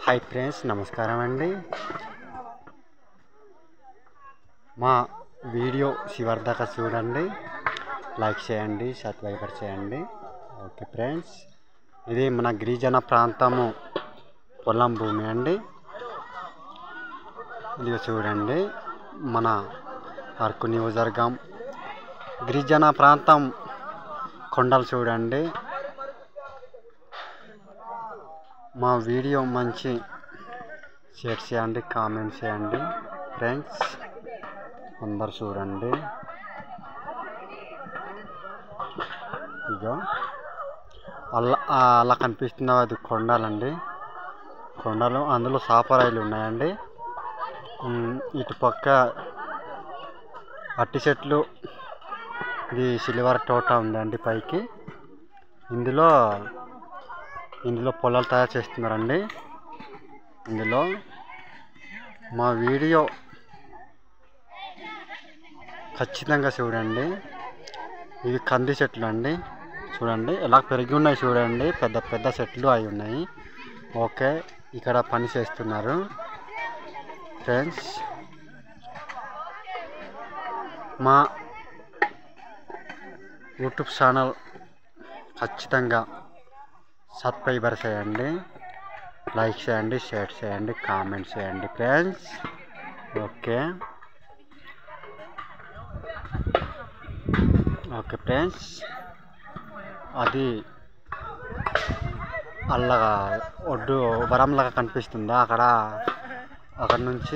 Hi friends, నమస్కారం అండి. మా వీడియో చివరి దాకా చూడండి, లైక్ చేయండి, సబ్స్క్రైబ్ చేయండి. ఓకే ఫ్రెండ్స్, ఇది మన గిరిజన ప్రాంతము పొలం భూమి అండి. ఇది చూడండి, మన అరకు నియోజకవర్గం గిరిజన ప్రాంతం కొండలు చూడండి. మా వీడియో మంచి షేర్ చేయండి, కామెంట్ చేయండి ఫ్రెండ్స్. అందరు చూడండి. ఇగో అలా కనిపిస్తున్న అది కొండలండి, కొండలు. అందులో సాపరాయిలు ఉన్నాయండి. ఇటుపక్క అట్టి చెట్లు, ఇది సిల్వర్ తోట ఉందండి పైకి. ఇందులో పొలాలు తయారు చేస్తున్నారండి. ఇందులో మా వీడియో ఖచ్చితంగా చూడండి. ఇవి కంది చెట్లు అండి, చూడండి ఎలా పెరిగి ఉన్నాయి చూడండి. పెద్ద పెద్ద చెట్లు అవి ఉన్నాయి. ఓకే, ఇక్కడ పని చేస్తున్నారు ఫ్రెండ్స్. మా యూట్యూబ్ ఛానల్ ఖచ్చితంగా సబ్స్క్రైబ్ చేయండి, లైక్ చేయండి, షేర్ చేయండి, కామెంట్ చేయండి ఫ్రెండ్స్. ఓకే ఫ్రెండ్స్, అది అల్లగా ఒడ్డు వరంలాగా కనిపిస్తుందా, అక్కడ నుంచి